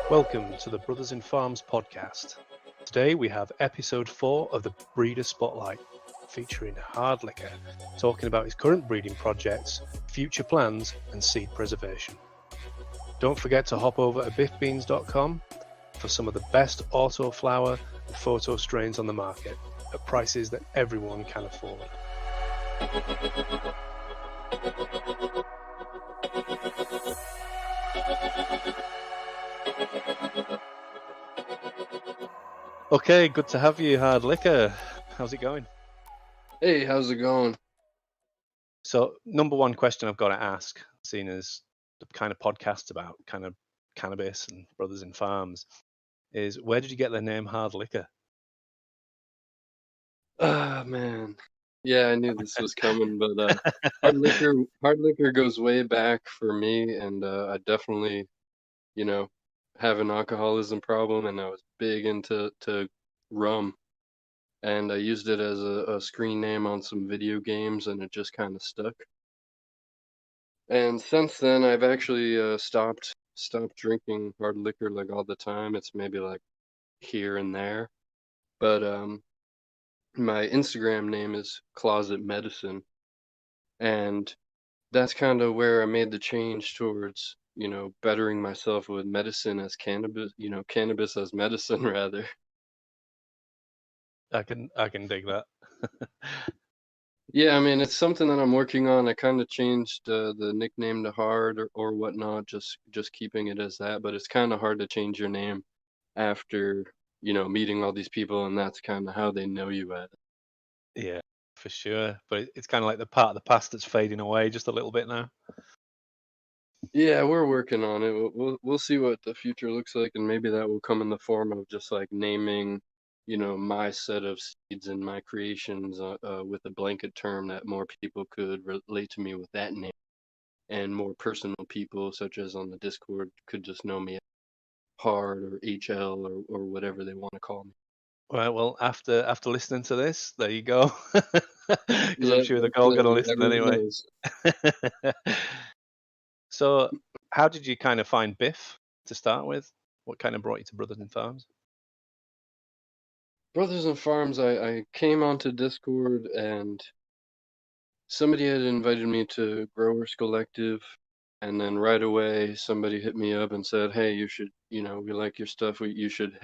Welcome to the Brothers in Farms podcast. Today we have episode 4 of the Breeder Spotlight, featuring Hardliquor, talking about his current breeding projects, future plans and seed preservation. Don't forget to hop over to bifbeans.com for some of the best autoflower and photo strains on the market at prices that everyone can afford. Okay, good to have you, Hardliquor. How's it going? Hey, how's it going? So, number one question I've got to ask, seeing as the kind of podcast about kind of cannabis and brothers in farms, is where did you get the name Hardliquor? Ah, man. Yeah, I knew this was coming, but hard liquor goes way back for me, and I definitely, you know, have an alcoholism problem, and I was big into rum, and I used it as a screen name on some video games, and it just kind of stuck. And since then, I've actually stopped drinking hard liquor like all the time. It's maybe like here and there, but my Instagram name is Closet Medicine, and that's kind of where I made the change towards, bettering myself with medicine as cannabis, cannabis as medicine rather. I can dig that. Yeah, I mean, it's something that I'm working on. I kind of changed the nickname to Hard or whatnot, just keeping it as that, but it's kind of hard to change your name after, meeting all these people, and that's kind of how they know you at. Yeah, for sure. But it's kind of like the part of the past that's fading away just a little bit now. Yeah, we're working on it. We'll see what the future looks like, and maybe that will come in the form of just like naming, my set of seeds and my creations with a blanket term that more people could relate to me with that name, and more personal people, such as on the Discord, could just know me as Hard or HL or whatever they want to call me. Right, well, after listening to this, there you go. Because I'm Yeah, sure they're all going to definitely. listen Everyone anyway. knows. So, how did you kind of find BIF to start with? What kind of brought you to Brothers in Farms? Brothers and Farms, I came onto Discord and somebody had invited me to Growers Collective, and then right away somebody hit me up and said, "Hey, you should, we like your stuff. You should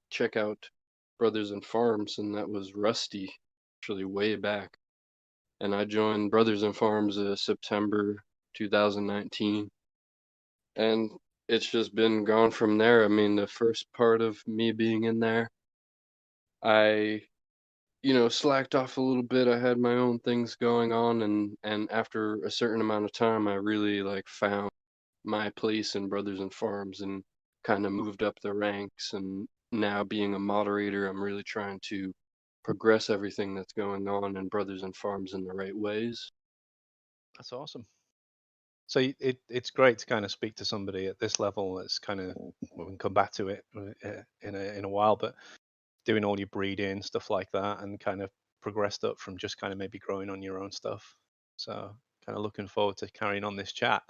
check out Brothers and Farms." And that was Rusty, actually way back. And I joined Brothers and Farms September 2019, and it's just been gone from there. I mean, the first part of me being in there, I slacked off a little bit. I had my own things going on, and after a certain amount of time, I really like found my place in Brothers and Farms and kind of moved up the ranks. And now being a moderator, I'm really trying to progress everything that's going on in Brothers and Farms in the right ways. That's awesome. So it's great to kind of speak to somebody at this level. That's kind of we can come back to it in a while, but doing all your breeding stuff like that, and kind of progressed up from just kind of maybe growing on your own stuff. So kind of looking forward to carrying on this chat.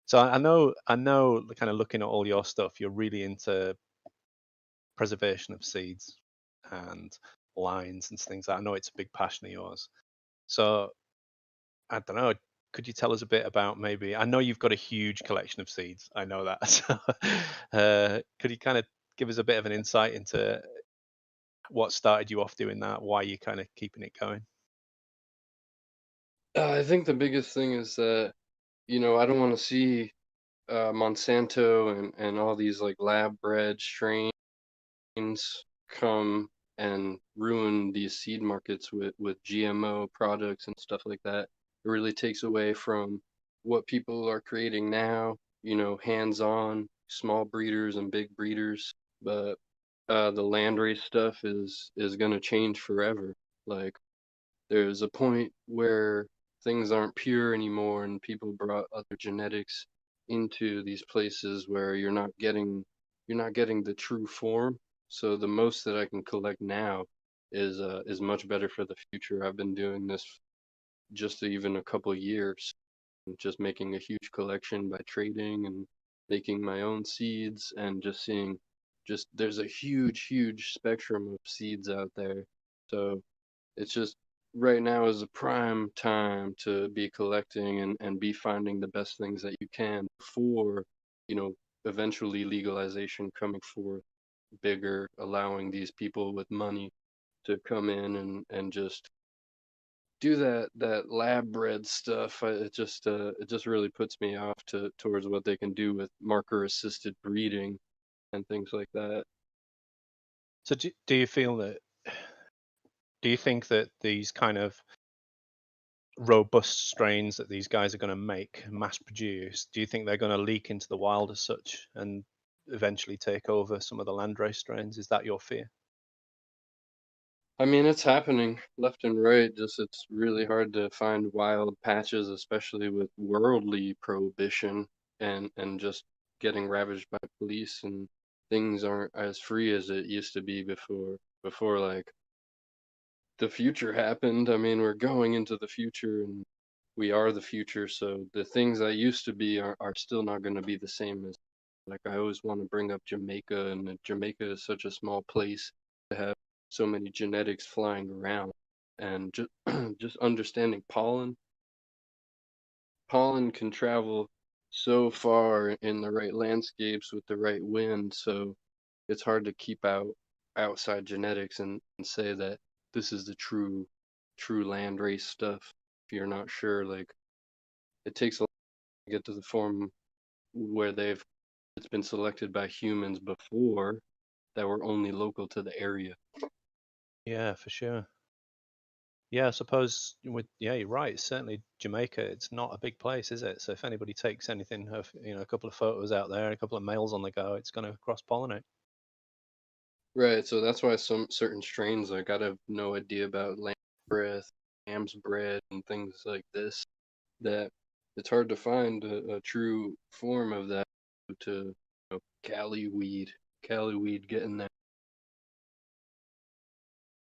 So I know, kind of looking at all your stuff, you're really into preservation of seeds and lines and things. I know it's a big passion of yours. So I don't know. Could you tell us a bit about maybe? I know you've got a huge collection of seeds. I know that. So, could you kind of give us a bit of an insight into what started you off doing that? Why you kind of keeping it going? I think the biggest thing is that, I don't want to see Monsanto and all these like lab bred strains come and ruin these seed markets with GMO products and stuff like that. It really takes away from what people are creating now, hands-on, small breeders and big breeders. But the landrace stuff is gonna change forever. Like there's a point where things aren't pure anymore and people brought other genetics into these places where you're not getting the true form. So the most that I can collect now is much better for the future. I've been doing this just even a couple years, just making a huge collection by trading and making my own seeds and just seeing just there's a huge spectrum of seeds out there. So it's just right now is a prime time to be collecting and be finding the best things that you can before, you know, eventually legalization coming forth bigger, allowing these people with money to come in and just do that lab bred stuff. It just really puts me off to towards what they can do with marker assisted breeding and things like that. So do you feel that do you think that these kind of robust strains that these guys are going to make, mass produce, do you think they're going to leak into the wild as such and eventually take over some of the landrace strains? Is that your fear? I mean, it's happening left and right. Just it's really hard to find wild patches, especially with worldly prohibition and just getting ravaged by police and things aren't as free as it used to be before like the future happened. I mean, we're going into the future and we are the future, so the things that used to be are still not going to be the same as like I always want to bring up Jamaica, and Jamaica is such a small place to have so many genetics flying around, and just just understanding pollen can travel so far in the right landscapes with the right wind, so it's hard to keep out outside genetics and say that this is the true land race stuff if you're not sure. Like it takes a lot to get to the form where they've it's been selected by humans before that were only local to the area. Yeah, for sure. Yeah, I suppose yeah, you're right. Certainly Jamaica, it's not a big place, is it? So if anybody takes anything of, a couple of photos out there, a couple of males on the go, it's going to cross pollinate. Right, so that's why some certain strains like I have no idea about lamb breath, lamb's bread, and things like this. That it's hard to find a true form of that to Cali weed getting that.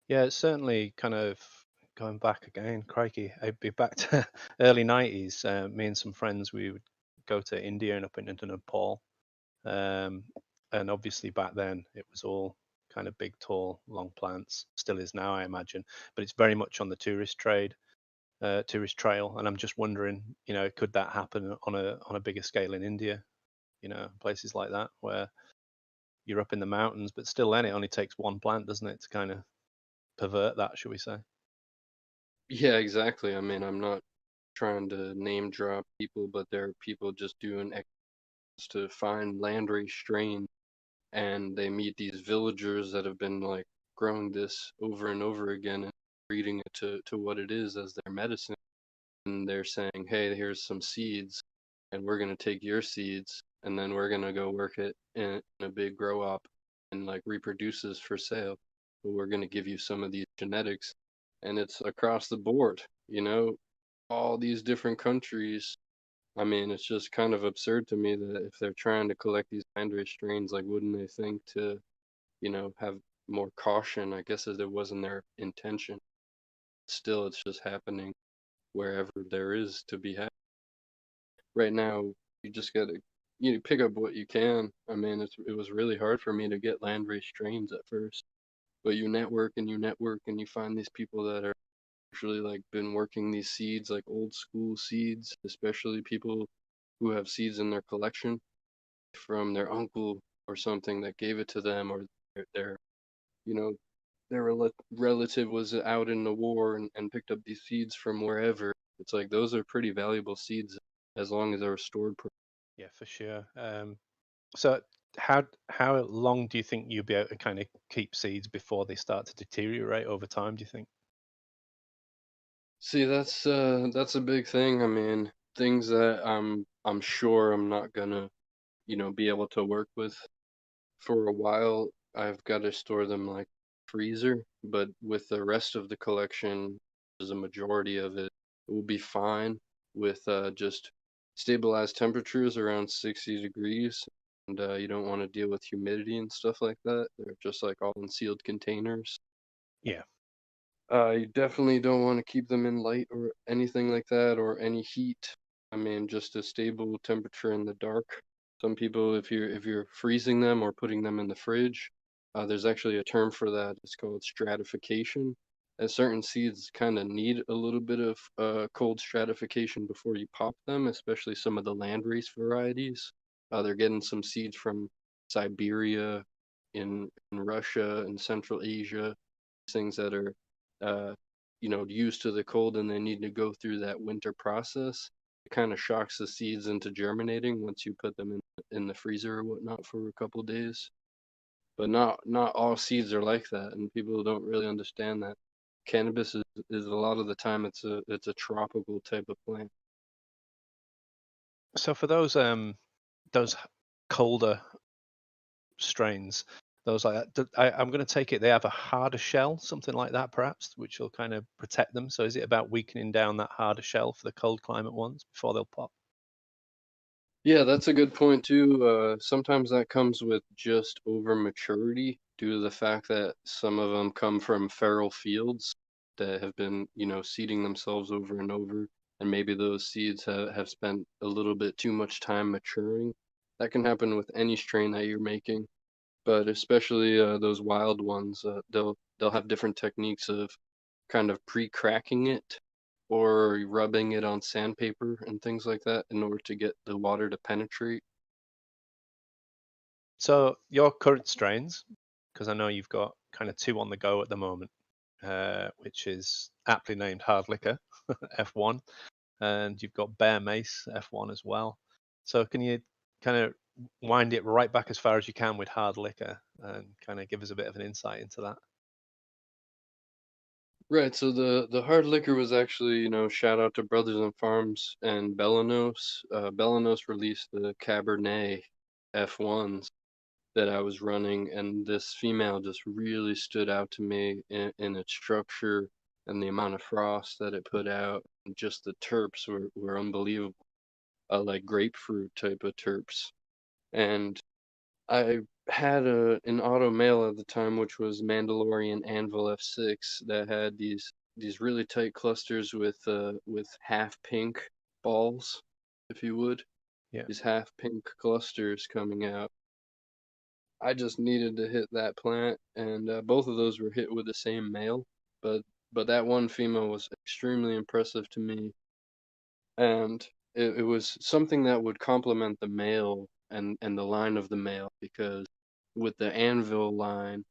Yeah, it's certainly kind of going back again. Crikey, I'd be back to early 90s. Me and some friends, we would go to India and up into Nepal. Um, and obviously back then it was all kind of big, tall, long plants. Still is now, I imagine. But it's very much on the tourist trail. And I'm just wondering, could that happen on a bigger scale in India? Places like that where you're up in the mountains, but still then it only takes one plant, doesn't it, to kind of pervert that, should we say? Yeah, exactly. I mean, I'm not trying to name drop people, but there are people just doing to find landrace strain, and they meet these villagers that have been like growing this over and over again and breeding it to what it is as their medicine. And they're saying, hey, here's some seeds, and we're gonna take your seeds, and then we're gonna go work it in a big grow op and like reproduces for sale. But we're gonna give you some of these genetics, and it's across the board, all these different countries. I mean, it's just kind of absurd to me that if they're trying to collect these landrace strains, like, wouldn't they think to, have more caution? I guess as it wasn't their intention. Still, it's just happening wherever there is to be had. Right now, you just gotta, pick up what you can. I mean, it was really hard for me to get landrace strains at first, but you network and you network and you find these people that are actually like been working these seeds, like old school seeds, especially people who have seeds in their collection from their uncle or something that gave it to them, or their you know their relative was out in the war and picked up these seeds from wherever. It's like those are pretty valuable seeds as long as they're stored. Yeah, for sure. So how long do you think you'll be able to kind of keep seeds before they start to deteriorate over time, do you think? See, that's a big thing. I mean, things that I'm sure I'm not gonna be able to work with for a while. I've got to store them like freezer, but with the rest of the collection, as a majority of it, it will be fine with just stabilized temperatures around 60 degrees. And you don't want to deal with humidity and stuff like that. They're just like all in sealed containers. Yeah. You definitely don't want to keep them in light or anything like that, or any heat. I mean, just a stable temperature in the dark. Some people, if you're freezing them or putting them in the fridge, there's actually a term for that. It's called stratification. And certain seeds kind of need a little bit of cold stratification before you pop them, especially some of the landrace varieties. They're getting some seeds from Siberia, in Russia and Central Asia, things that are uh, used to the cold, and they need to go through that winter process. It kind of shocks the seeds into germinating once you put them in the freezer or whatnot for a couple days. But not all seeds are like that, and people don't really understand that. Cannabis is a lot of the time it's a tropical type of plant. So for those colder strains, those like that, I'm going to take it they have a harder shell, something like that, perhaps, which will kind of protect them. So is it about weakening down that harder shell for the cold climate ones before they'll pop? Yeah, that's a good point too. Sometimes that comes with just over maturity due to the fact that some of them come from feral fields that have been, seeding themselves over and over, and maybe those seeds have spent a little bit too much time maturing. That can happen with any strain that you're making, but especially those wild ones, they'll have different techniques of kind of pre-cracking it or rubbing it on sandpaper and things like that in order to get the water to penetrate. So your current strains, because I know you've got kind of two on the go at the moment, which is aptly named Hardliquor F1, and you've got Bear Mace F1 as well. So can you kind of wind it right back as far as you can with Hardliquor and kind of give us a bit of an insight into that? Right, so the hard liquor was actually, shout out to Brothers and Farms and Belanos. Belanos released the Cabernet F1s that I was running, and this female just really stood out to me in its structure and the amount of frost that it put out. And just the terps were unbelievable, like grapefruit type of terps. And I had an auto mail at the time, which was Mandalorian Anvil F6 that had these really tight clusters with half pink balls, if you would, Yeah. these half pink clusters coming out. I just needed to hit that plant, and both of those were hit with the same male, but that one female was extremely impressive to me, and it was something that would complement the male and the line of the male, because with the anvil line,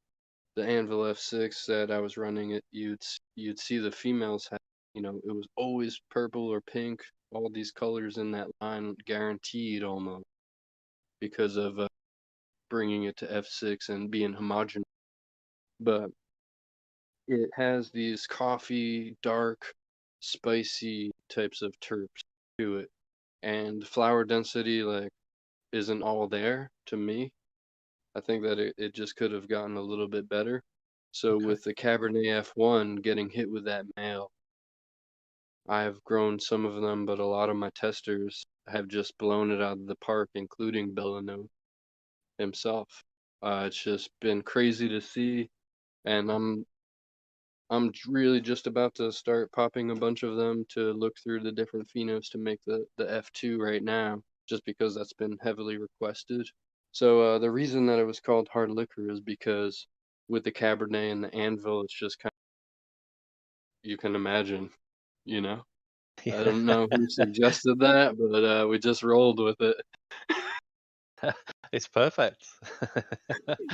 the anvil F6 that I was running, it you'd see the females have, it was always purple or pink, all these colors in that line guaranteed almost, because of bringing it to F6 and being homogeneous. But it has these coffee, dark, spicy types of terps to it, and the flower density like isn't all there to me. I think that it just could have gotten a little bit better. So Okay. with the Cabernet F1 getting hit with that male, I've grown some of them, but a lot of my testers have just blown it out of the park, including Bellino himself. It's just been crazy to see, and really just about to start popping a bunch of them to look through the different phenos to make the F2 right now, just because that's been heavily requested. So the reason that it was called hard liquor is because with the Cabernet and the Anvil, it's just kind of, you can imagine, you know. I Yeah. don't know who suggested that, but we just rolled with it. It's perfect.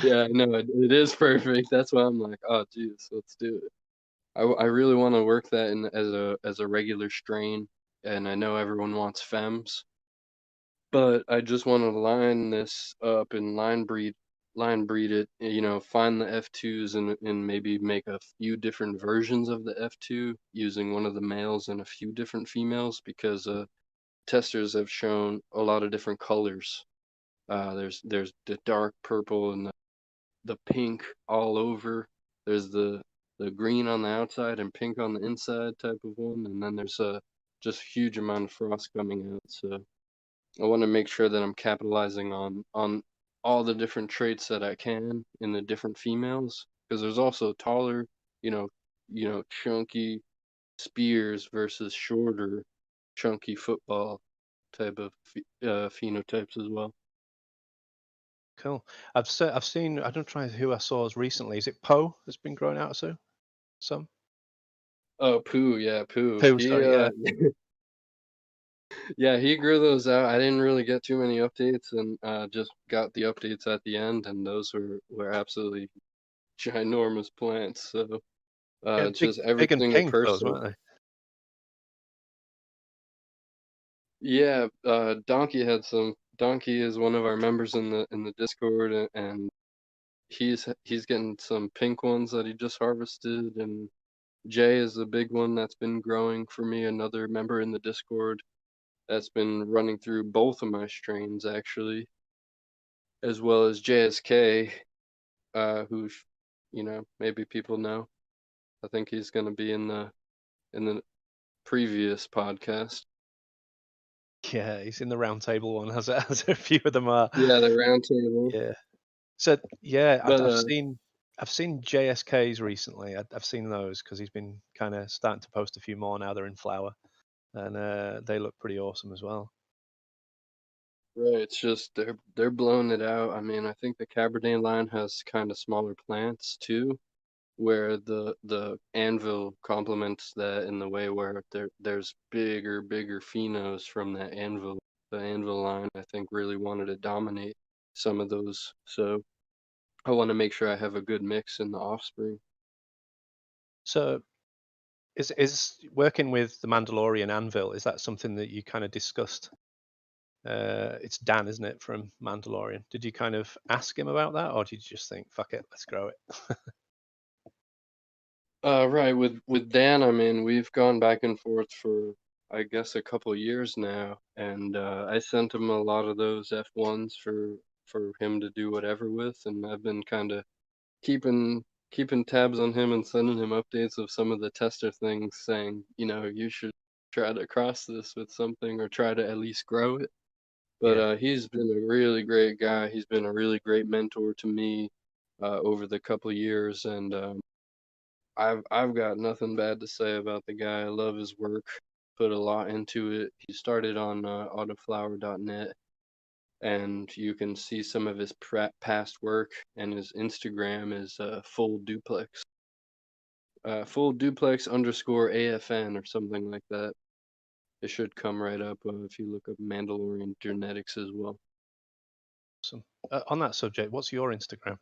Yeah, no, it is perfect. That's why I'm like, oh, geez, let's do it. I really want to work that in as a regular strain, and I know everyone wants fems, but I just want to line this up and line breed it. Find the F2s and maybe make a few different versions of the F2 using one of the males and a few different females, because testers have shown a lot of different colors. There's the dark purple and the pink all over. There's the green on the outside and pink on the inside type of one, and then there's a just huge amount of frost coming out. So I want to make sure that I'm capitalizing on all the different traits that I can in the different females, because there's also taller, you know, chunky spears versus shorter, chunky football type of phenotypes as well. Cool. I've seen. I don't try who I saw as recently. Is it Poe that's been growing out so some? Oh, Pooh, yeah, Pooh. Pooh, sorry. Yeah. Yeah, he grew those out. I didn't really get too many updates, and just got the updates at the end, and those were absolutely ginormous plants. So Yeah, just big and everything at pink first. those, weren't they? Yeah, Donkey is one of our members in the Discord, and he's getting some pink ones that he just harvested, and Jay is a big one that's been growing for me, another member in the Discord that's been running through both of my strains actually, as well as JSK, who maybe people know. I think he's gonna be in the previous podcast. Yeah, he's in the round table one. Has a few of them are. Yeah, the round table. Yeah. So yeah, But I've seen JSKs recently. I've seen those because he's been kind of starting to post a few more now. They're in flower, and they look pretty awesome as well. right, it's just they're blowing it out. I mean, I think the Cabernet line has kind of smaller plants too, where the anvil complements that in the way where there's bigger phenos from that anvil. The anvil line, I think, really wanted to dominate some of those. So I want to make sure I have a good mix in the offspring. So is working with the Mandalorian anvil, is that something that you kind of discussed? It's Dan, isn't it, from Mandalorian? Did you kind of ask him about that, or did you just think, fuck it, let's grow it? Right, with Dan, I mean, we've gone back and forth for I guess a couple years now, and I sent him a lot of those F1s for him to do whatever with, and I've been kind of keeping tabs on him and sending him updates of some of the tester things, saying, you should try to cross this with something or try to at least grow it. But Yeah. he's been a really great guy. He's been a really great mentor to me over the couple years, and I've got nothing bad to say about the guy. I love his work. Put a lot into it. He started on autoflower.net, and you can see some of his past work. And his Instagram is full duplex underscore AFN or something like that. It should come right up if you look up Mandalorian genetics as well. Awesome. On that subject, what's your Instagram?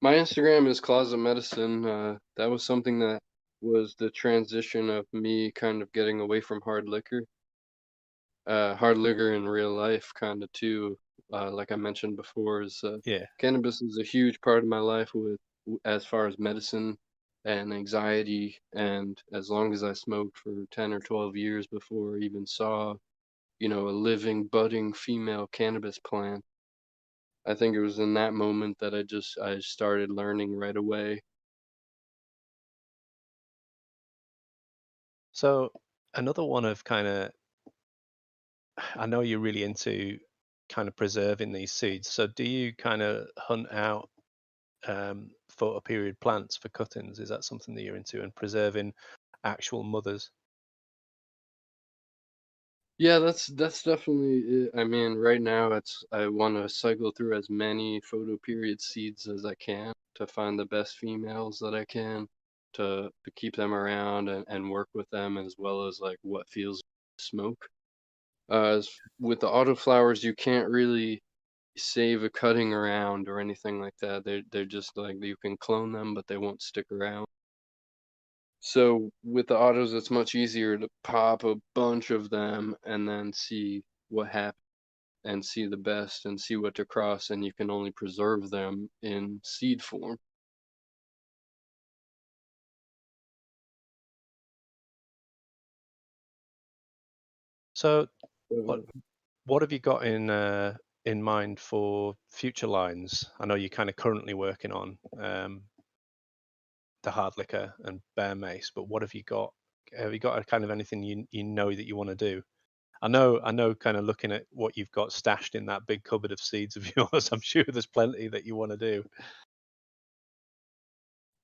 My Instagram is Closet Medicine. That was something that was the transition of me kind of getting away from hard liquor. Hard liquor in real life, kind of too. Like I mentioned before, is Yeah. cannabis is a huge part of my life with as far as medicine and anxiety. And as long as I smoked for 10 or 12 years before I even saw, a living, budding female cannabis plant, I think it was in that moment that I started learning right away. So another one of kind of, I know you're really into kind of preserving these seeds. So do you kind of hunt out photoperiod plants for cuttings? Is that something that you're into, and preserving actual mothers? Yeah, that's definitely it. I mean, right now I want to cycle through as many photo period seeds as I can to find the best females that I can to keep them around and work with them as well as like what feels smoke. With the autoflowers, you can't really save a cutting around or anything like that. They're just like you can clone them, but they won't stick around. So with the autos, it's much easier to pop a bunch of them and then see what happens and see the best and see what to cross, and you can only preserve them in seed form. So what Uh, what have you got in mind for future lines? I know you're kind of currently working on the Hardliquor and Bear Mace, but what have you got? Have you got a kind of anything you know that you want to do? I know kind of looking at what you've got stashed in that big cupboard of seeds of yours, I'm sure there's plenty that you want to do.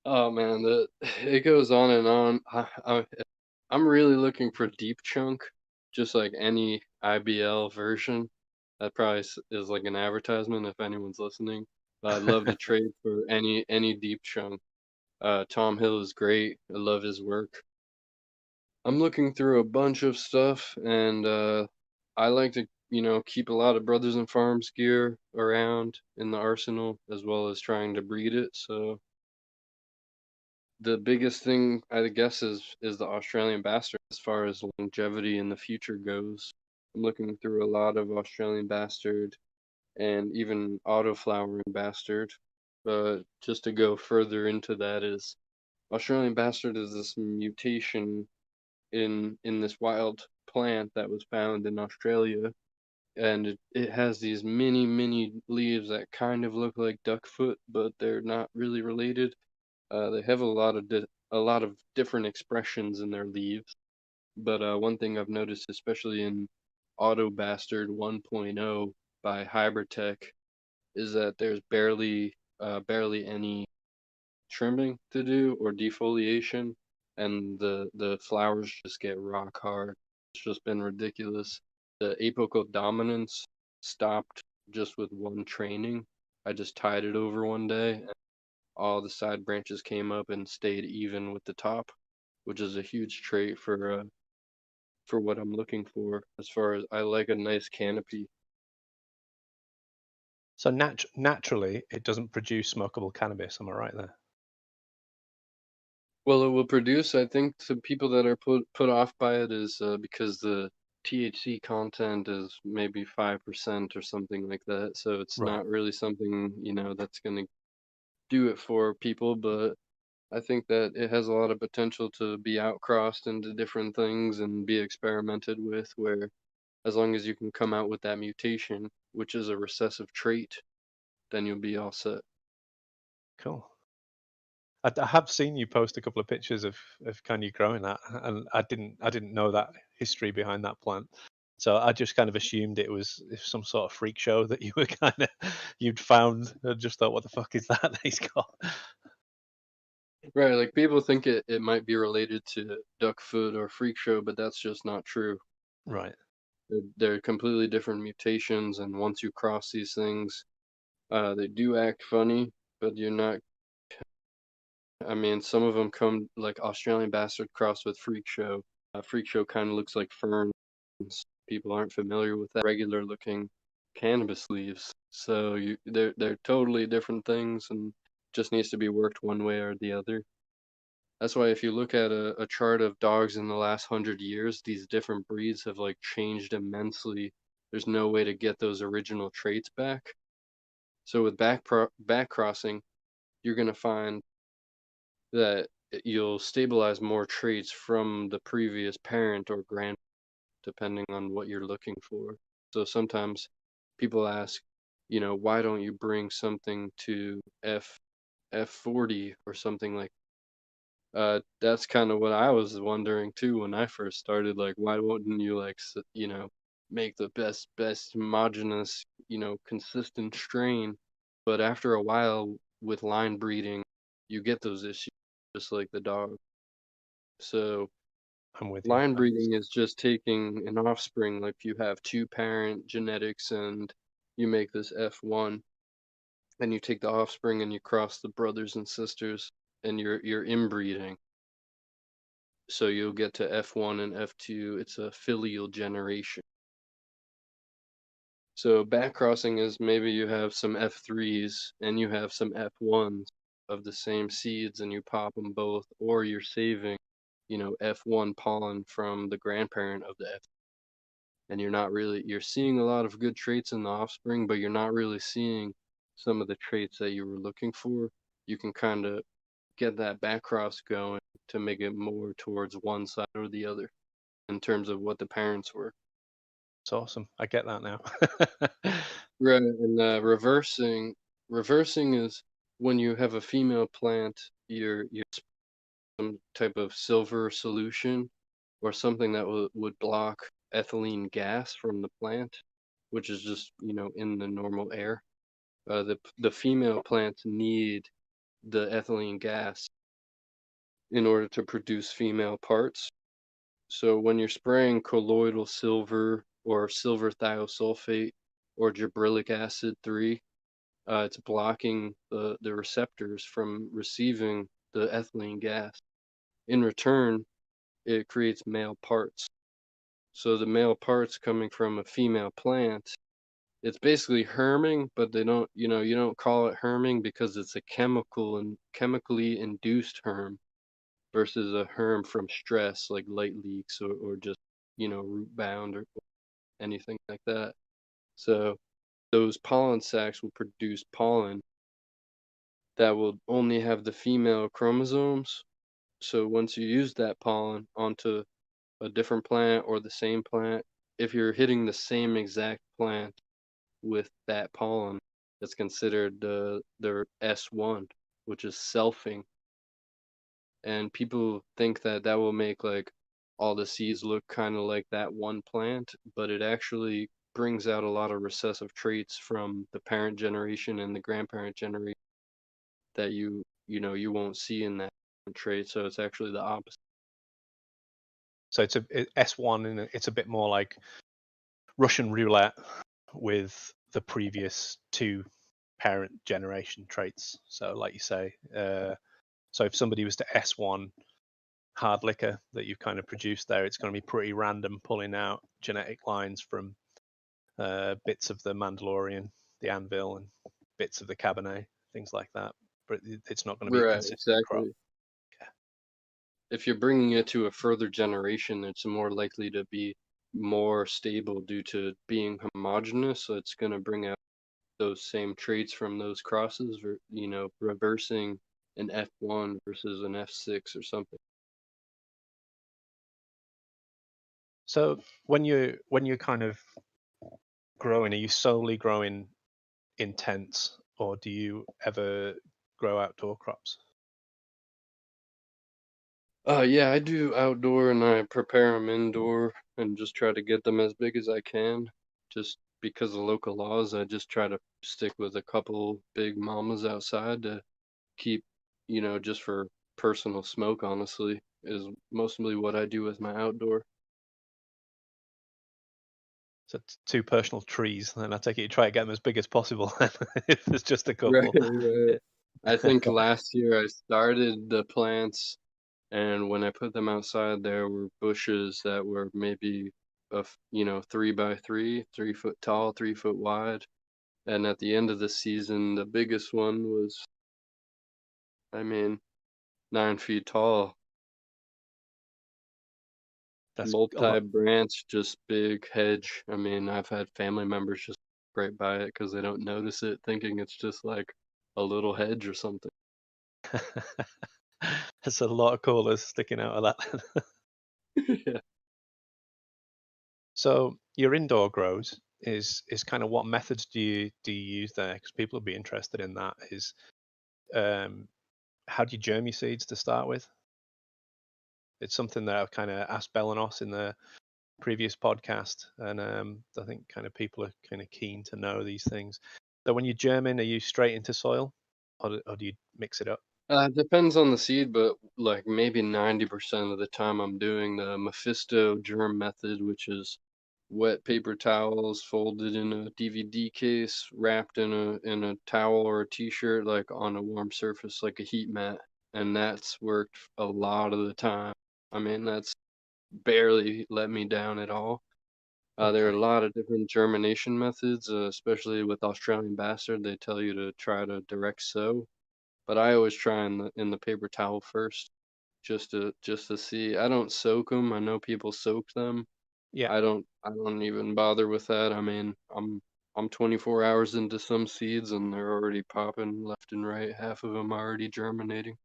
Oh man, it goes on and on. I'm really looking for deep chunk, just like any IBL version. That probably is like an advertisement if anyone's listening. But I'd love to trade for any deep chunk. Tom Hill is great. I love his work. I'm looking through a bunch of stuff, and I like to, keep a lot of Brothers and Farms gear around in the arsenal, as well as trying to breed it. So the biggest thing, I guess, is the Australian Bastard as far as longevity in the future goes. I'm looking through a lot of Australian Bastard and even Autoflowering Bastard. But just to go further into that is Australian Bastard is this mutation in this wild plant that was found in Australia, and it has these mini leaves that kind of look like duck foot, but they're not really related. They have a lot of different expressions in their leaves, but one thing I've noticed, especially in Auto Bastard 1.0 by Hybridtech, is that there's barely any trimming to do or defoliation, and the flowers just get rock hard. It's just been ridiculous. The apical dominance stopped just with one training. I just tied it over one day, and all the side branches came up and stayed even with the top, which is a huge trait for what I'm looking for. As far as I like a nice canopy. So naturally, it doesn't produce smokable cannabis. Am I right there? Well, it will produce. I think the people that are put off by it is because the THC content is maybe 5% or something like that. So it's Right. not really something, that's gonna do it for people. But I think that it has a lot of potential to be outcrossed into different things and be experimented with, where as long as you can come out with that mutation, which is a recessive trait, then you'll be all set. Cool. I have seen you post a couple of pictures of kind of growing that, and I didn't know that history behind that plant. So I just kind of assumed it was some sort of freak show that you were kind of you'd found. I just thought, what the fuck is that that he's got? Right, like people think it might be related to duck foot or freak show, but that's just not true. Right. They're completely different mutations, and once you cross these things, they do act funny, but you're not. I mean, some of them come like Australian Bastard crossed with Freak Show. Freak Show kind of looks like ferns. People aren't familiar with that regular looking cannabis leaves, so they're totally different things, and just needs to be worked one way or the other. That's why if you look at a chart of dogs in the last 100 years, these different breeds have like changed immensely. There's no way to get those original traits back. So with back crossing, you're gonna find that you'll stabilize more traits from the previous parent or grand, depending on what you're looking for. So sometimes people ask, why don't you bring something to F40 or something like. That's kind of what I was wondering too when I first started. Like, why wouldn't you like, make the best homogeneous, consistent strain? But after a while with line breeding, you get those issues just like the dog. So I'm with you. line breeding is just taking an offspring. Like if you have two parent genetics and you make this F1, and you take the offspring and you cross the brothers and sisters, and you're inbreeding. So you'll get to F1 and F2. It's a filial generation. So back crossing is maybe you have some F3s and you have some F1s of the same seeds and you pop them both, or you're saving, F1 pollen from the grandparent of the F. And you're seeing a lot of good traits in the offspring, but you're not really seeing some of the traits that you were looking for. You can kind of get that back cross going to make it more towards one side or the other in terms of what the parents were. It's awesome. I get that now. Right, and reversing is when you have a female plant, you're some type of silver solution or something that would block ethylene gas from the plant, which is just, in the normal air. The female plants need the ethylene gas in order to produce female parts. So when you're spraying colloidal silver or silver thiosulfate or gibberellic acid 3, it's blocking the receptors from receiving the ethylene gas. In return, it creates male parts. So the male parts coming from a female plant, it's basically herming, but they don't, you don't call it herming because it's a chemically induced herm versus a herm from stress like light leaks or just, root bound or anything like that. So those pollen sacs will produce pollen that will only have the female chromosomes. So once you use that pollen onto a different plant or the same plant, if you're hitting the same exact plant with that pollen, it's considered their S1, which is selfing. And people think that that will make like all the seeds look kind of like that one plant, but it actually brings out a lot of recessive traits from the parent generation and the grandparent generation that you won't see in that trait. So it's actually the opposite. So it's S1, and it's a bit more like Russian roulette with the previous two parent generation traits. So, like you say, so if somebody was to S1 Hardliquor that you've kind of produced there, it's going to be pretty random, pulling out genetic lines from bits of the Mandalorian, the Anvil, and bits of the Cabernet, things like that. But it's not going to be a Right, consistent crop. exactly. If you're bringing it to a further generation, it's more likely to be more stable due to being homogeneous. So it's going to bring out those same traits from those crosses, or reversing an F1 versus an F6 or something. So when you're kind of growing, are you solely growing in tents, or do you ever grow outdoor crops? Yeah, I do outdoor and I prepare them indoor and just try to get them as big as I can. Just because of local laws, I just try to stick with a couple big mamas outside to keep, just for personal smoke, honestly, is mostly what I do with my outdoor. So two personal trees, then I take it you try to get them as big as possible if there's just a Right, couple. right. I think last year I started the plants, and when I put them outside, there were bushes that were maybe 3 by 3, 3 foot tall, 3 foot wide. And at the end of the season, the biggest one was, I mean, 9 feet tall, That's a lot. multi-branch, just big hedge. I mean, I've had family members just right by it because they don't notice it, thinking it's just like a little hedge or something. There's a lot of colours sticking out of that. Yeah. So your indoor grows is kind of what methods do you use there? Because people will be interested in that. Is how do you germ your seeds to start with? It's something that I've kind of asked Belenos in the previous podcast, and I think kind of people are kind of keen to know these things. So when you germin, are you straight into soil, or do you mix it up? Depends on the seed, but like maybe 90% of the time I'm doing the Mephisto germ method, which is wet paper towels folded in a DVD case, wrapped in a towel or a t-shirt, like on a warm surface, like a heat mat. And that's worked a lot of the time. I mean, that's barely let me down at all. There are Okay. a lot of different germination methods, especially with Australian Bastard. They tell you to try to direct sow, but I always try in the paper towel first, just to see. I don't soak them. I know people soak them. Yeah. I don't even bother with that. I mean, I'm 24 hours into some seeds and they're already popping left and right. Half of them already germinating.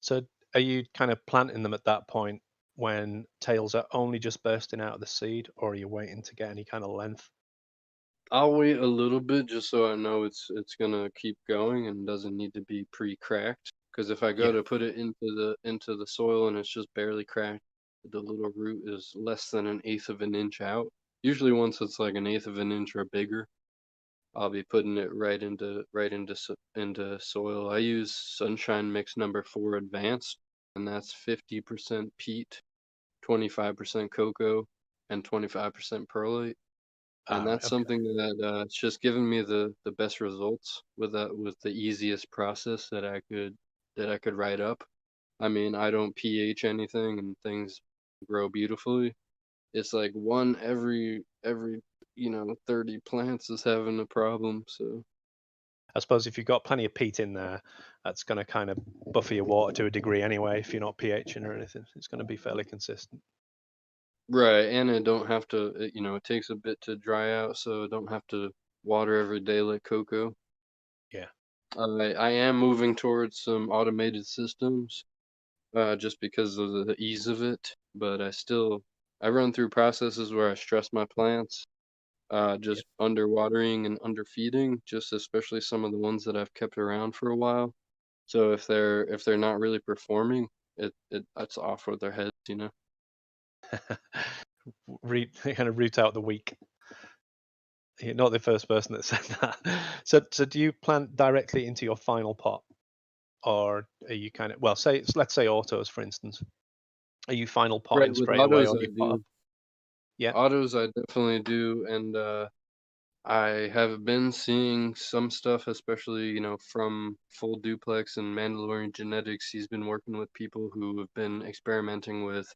So are you kind of planting them at that point when tails are only just bursting out of the seed, or are you waiting to get any kind of length? I'll wait a little bit just so I know it's gonna keep going and doesn't need to be pre-cracked. Because if I go Yeah. to put it into the soil and it's just barely cracked, the little root is less than an eighth of an inch out. Usually, once it's like an eighth of an inch or bigger, I'll be putting it right into soil. I use Sunshine Mix number 4 Advanced. and that's 50% peat, 25% cocoa, and 25% perlite. And that's Okay. something that it's just given me the best results with the easiest process that I could write up. I mean, I don't pH anything and things grow beautifully. It's like one every 30 plants is having a problem. So I suppose if you've got plenty of peat in there, that's going to kind of buffer your water to a degree anyway. If you're not pHing or anything, it's going to be fairly consistent. right, and it don't have to. It takes a bit to dry out, so I don't have to water every day like cocoa. Yeah. I am moving towards some automated systems, just because of the ease of it. But I run through processes where I stress my plants, Yeah. just underwatering and underfeeding, just especially some of the ones that I've kept around for a while. So if they're not really performing, it's off with their heads. Kind of root out the weak. You're not the first person that said that. So do you plant directly into your final pot, or are you kind of let's say autos for instance? Are you final Right, potting with straight away, autos or do I you pot up? do. Yeah. Autos I definitely do, and I have been seeing some stuff, especially, from Full Duplex and Mandalorian Genetics. He's been working with people who have been experimenting with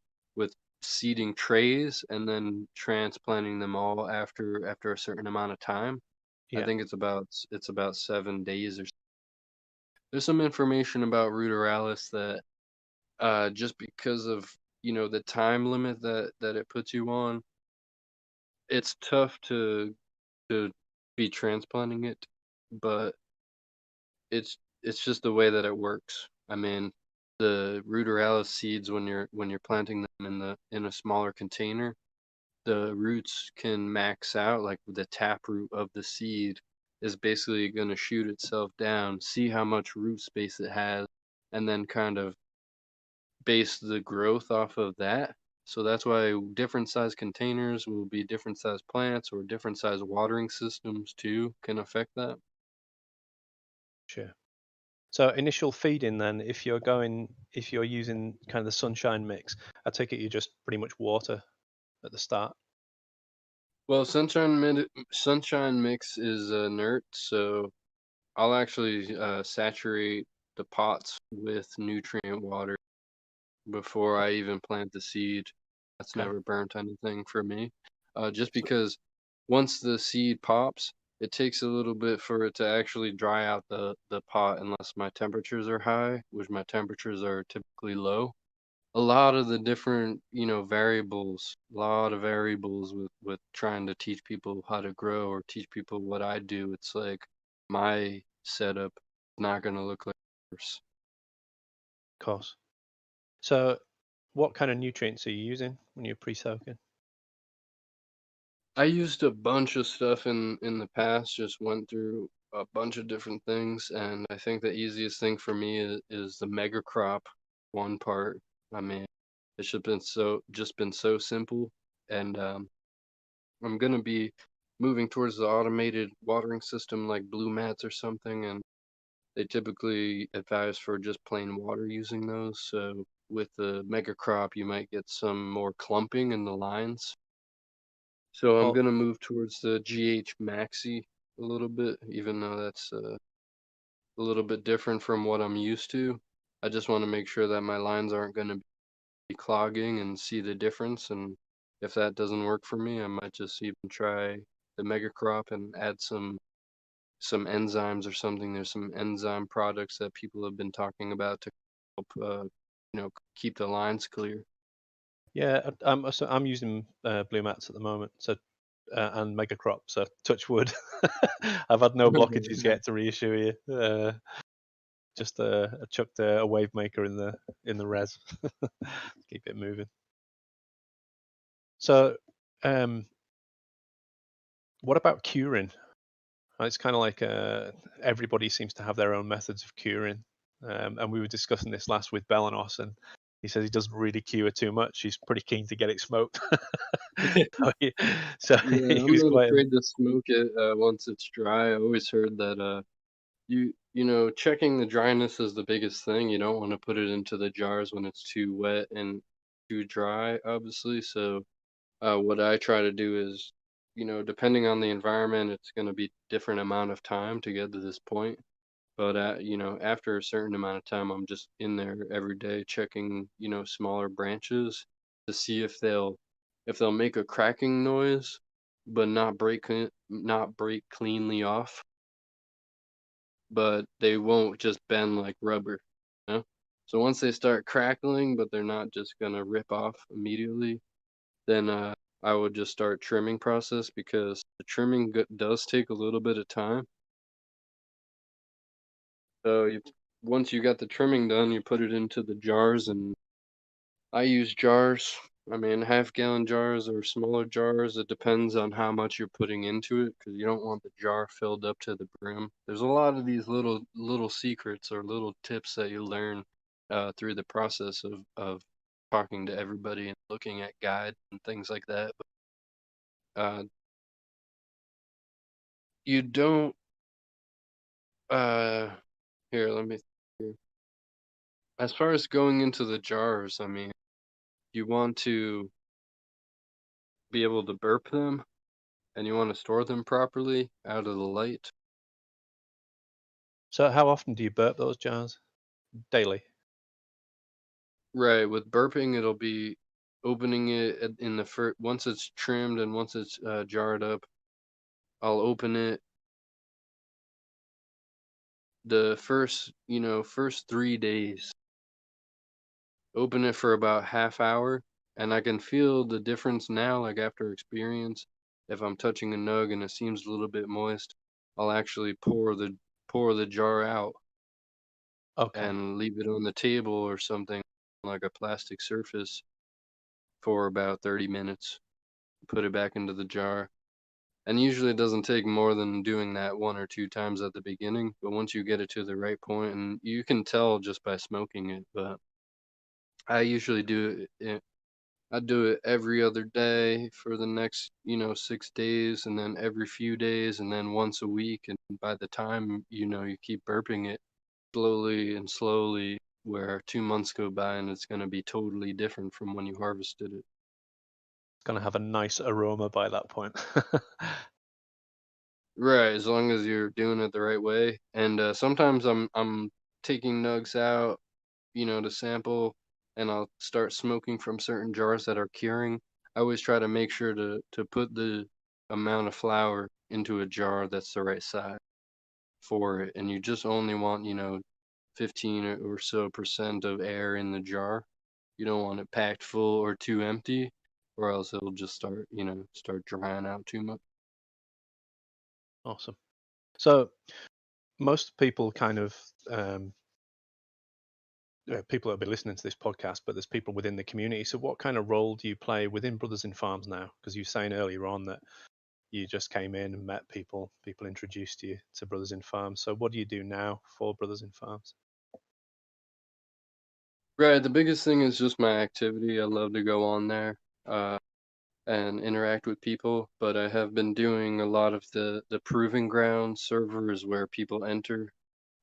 seeding trays and then transplanting them all after a certain amount of time. I Yeah. think it's about 7 days or so. There's some information about Ruderalis that just because of the time limit that it puts you on, it's tough to be transplanting it, but it's just the way that it works. I mean, the Ruderalis seeds when you're planting them in a smaller container, the roots can max out. Like the tap root of the seed is basically going to shoot itself down, see how much root space it has, and then kind of base the growth off of that. So that's why different size containers will be different size plants, or different size watering systems too can affect that. Sure. So initial feeding then, if you're using kind of the sunshine mix, I take it you just pretty much water at the start. Well, sunshine mix is inert, so I'll actually saturate the pots with nutrient water before Oh, I even plant the seed. That's okay. never burnt anything for me. Just because once the seed pops, it takes a little bit for it to actually dry out the pot unless my temperatures are high, which my temperatures are typically low. A lot of the different, variables, a lot of variables with trying to teach people how to grow or teach people what I do. It's like my setup is not going to look like yours. Of course. So what kind of nutrients are you using when you're pre-soaking? I used a bunch of stuff in the past, just went through a bunch of different things, and I think the easiest thing for me is the mega crop one part. I mean, it's just been so simple, and I'm gonna be moving towards the automated watering system like Blue Mats or something, and they typically advise for just plain water using those. So with the mega crop, you might get some more clumping in the lines. So I'm Oh, gonna move towards the GH Maxi a little bit, even though that's a little bit different from what I'm used to. I just want to make sure that my lines aren't going to be clogging and see the difference. And if that doesn't work for me, I might just even try the Mega Crop and add some enzymes or something. There's some enzyme products that people have been talking about to help keep the lines clear. yeah. I'm using blue mats at the moment, so and mega crop. So touch wood. I've had no blockages Yeah. yet to reassure you. Just I chucked a wave maker in the res. Keep it moving. So, um, what about curing? It's kind of like everybody seems to have their own methods of curing, and we were discussing this last with Belanos, and he says he doesn't really cure too much. He's pretty keen to get it smoked. so he, so Yeah, he I'm was not quite. afraid to smoke it once it's dry. I always heard that you know, checking the dryness is the biggest thing. You don't want to put it into the jars when it's too wet and too dry, obviously. So what I try to do is, you know, depending on the environment, it's going to be different amount of time to get to this point. But you know, after a certain amount of time, I'm just in there every day checking, you know, smaller branches to see if they'll make a cracking noise, but not break cleanly off, but they won't just bend like rubber, you know? So once they start crackling, but they're not just gonna rip off immediately, then I would just start trimming process because the trimming does take a little bit of time. So once you got the trimming done, you put it into the jars, and I use jars. I mean, half-gallon jars or smaller jars. It depends on how much you're putting into it, because you don't want the jar filled up to the brim. There's a lot of these little secrets or little tips that you learn through the process of talking to everybody and looking at guides and things like that. But you don't. Uh, Here, let me. Here. As far as going into the jars, I mean, you want to be able to burp them and you want to store them properly out of the light. So how often do you burp those jars? Daily? Right, with burping, it'll be opening it in the first, once it's trimmed and once it's jarred up, I'll open it the first, you know, first 3 days. Open it for about half hour, and I can feel the difference now, like after experience. If I'm touching a nug and it seems a little bit moist, I'll actually pour the jar out Okay. and leave it on the table or something like a plastic surface for about 30 minutes. Put it back into the jar. And usually it doesn't take more than doing that 1 or 2 times at the beginning, but once you get it to the right point, and you can tell just by smoking it, but I usually I do it every other day for the next, you know, 6 days, and then every few days, and then once a week. And by the time, you know, you keep burping it slowly and slowly, where 2 months go by and it's going to be totally different from when you harvested it. It's gonna have a nice aroma by that point. Right, as long as you're doing it the right way. And sometimes I'm taking nugs out, you know, to sample, and I'll start smoking from certain jars that are curing. I always try to make sure to put the amount of flour into a jar that's the right size for it, and you just only want, you know, 15 or so percent of air in the jar. You don't want it packed full or too empty, or else it'll just start, you know, start drying out too much. Awesome. So most people kind of um, people that'll be listening to this podcast, but there's people within the community. So what kind of role do you play within Brothers in Farms now? Because you were saying earlier on that you just came in and met people, people introduced you to Brothers in Farms. So what do you do now for Brothers in Farms? Right, the biggest thing is just my activity. I love to go on there and interact with people, but I have been doing a lot of the proving ground servers where people enter,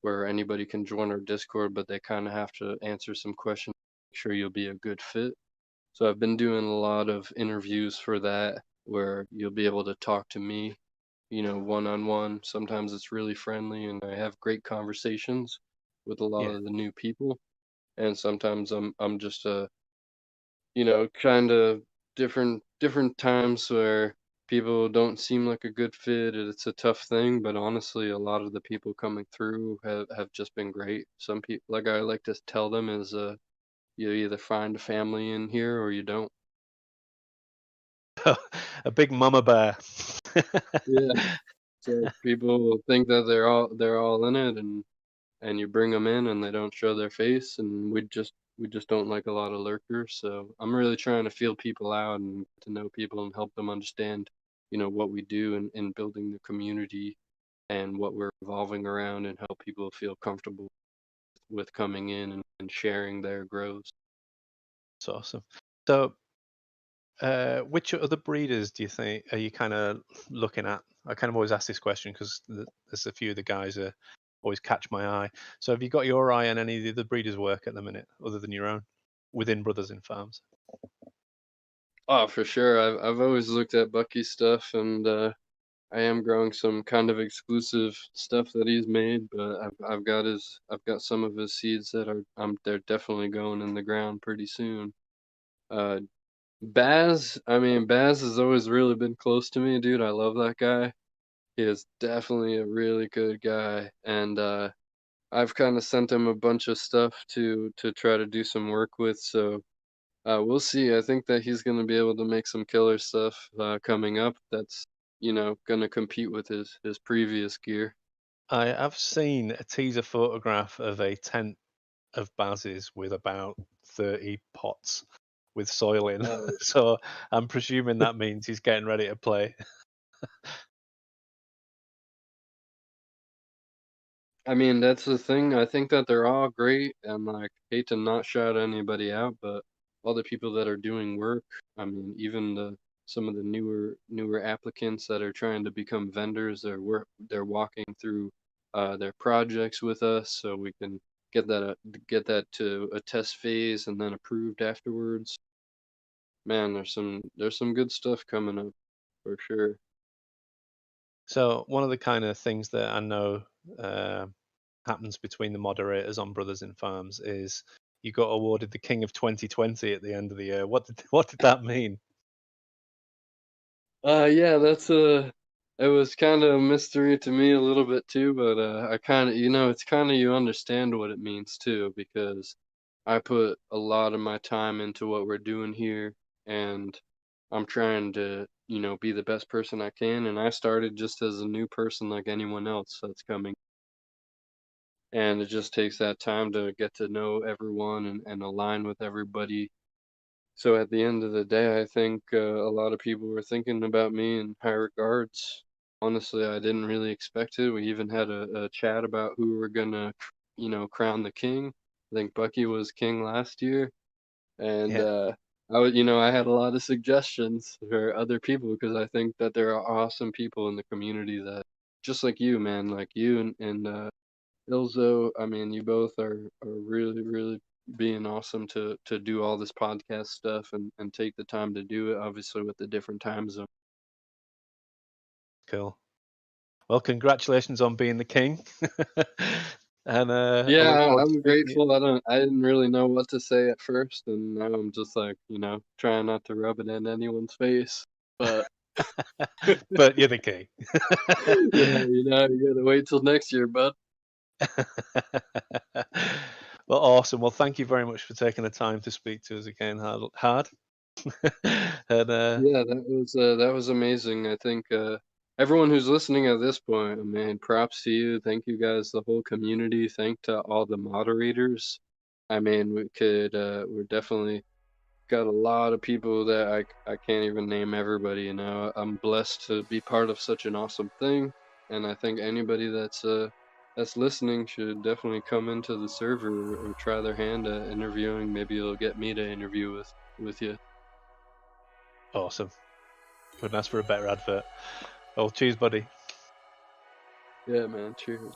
where anybody can join our Discord, but they kind of have to answer some questions, make sure you'll be a good fit. So I've been doing a lot of interviews for that, where you'll be able to talk to me, you know, one on one. Sometimes it's really friendly, and I have great conversations with a lot Yeah, of the new people. And sometimes I'm just you know, kind of different times where people don't seem like a good fit, and it's a tough thing. But honestly, a lot of the people coming through have just been great. Some people, like I like to tell them, is you either find a family in here or you don't. a big mama bear. Yeah. So people think that they're all in it, and you bring them in and they don't show their face, and we just don't like a lot of lurkers. So I'm really trying to feel people out and get to know people and help them understand, you know, what we do in building the community and what we're evolving around, and help people feel comfortable with coming in and sharing their grows. It's awesome. So which other breeders do you think are you kind of looking at? I kind of always ask this question because there's a few of the guys are always catch my eye. So have you got your eye on any of the other breeders' work at the minute, other than your own, within Brothers in Farms? Oh, for sure. I've always looked at Bucky's stuff, and I am growing some kind of exclusive stuff that he's made. But I've got some of his seeds that are they're definitely going in the ground pretty soon. Uh, Baz has always really been close to me, dude. I love that guy. He is definitely a really good guy, and I've kind of sent him a bunch of stuff to try to do some work with. So we'll see. I think that he's gonna be able to make some killer stuff coming up. That's gonna compete with his previous gear. I have seen a teaser photograph of a tent of Baz's with about 30 pots with soil in. Uh, So I'm presuming that means he's getting ready to play. I mean, that's the thing. I think that they're all great, and like hate to not shout anybody out, but all the people that are doing work. I mean, even some of the newer applicants that are trying to become vendors, they're walking through their projects with us, so we can get that to a test phase and then approved afterwards. Man, there's some good stuff coming up for sure. So one of the kind of things that I know happens between the moderators on Brothers in Farms is you got awarded the King of 2020 at the end of the year. What did that mean? Yeah, it was kind of a mystery to me a little bit too, but I kind of, it's kind of you understand what it means too, because I put a lot of my time into what we're doing here, and I'm trying to, be the best person I can, and I started just as a new person like anyone else that's coming, and it just takes that time to get to know everyone and align with everybody. So at the end of the day, I think a lot of people were thinking about me in high regards. Honestly, I didn't really expect it. We even had a chat about who we were gonna, crown the king. I think Bucky was king last year, and Yeah, I had a lot of suggestions for other people because I think that there are awesome people in the community that, just like you, man, like you and Ilzo, I mean, you both are really, really being awesome to do all this podcast stuff and take the time to do it, obviously with the different time zone. cool. Well, congratulations on being the king. And I Yeah, look forward to I'm speaking to you. grateful. I didn't really know what to say at first, and now I'm just like, trying not to rub it in anyone's face. But But you're the king. yeah, you gotta wait till next year, bud. Well, awesome. Well, thank you very much for taking the time to speak to us again, Hard. And Yeah, that was amazing. I think everyone who's listening at this point, man, props to you. Thank you guys, the whole community. Thank to all the moderators. I mean, we're definitely got a lot of people that I can't even name everybody, I'm blessed to be part of such an awesome thing, and I think anybody that's listening should definitely come into the server or try their hand at interviewing. Maybe it'll get me to interview with you. awesome. Couldn't ask for a better advert. Oh, cheers, buddy. Yeah, man. Cheers.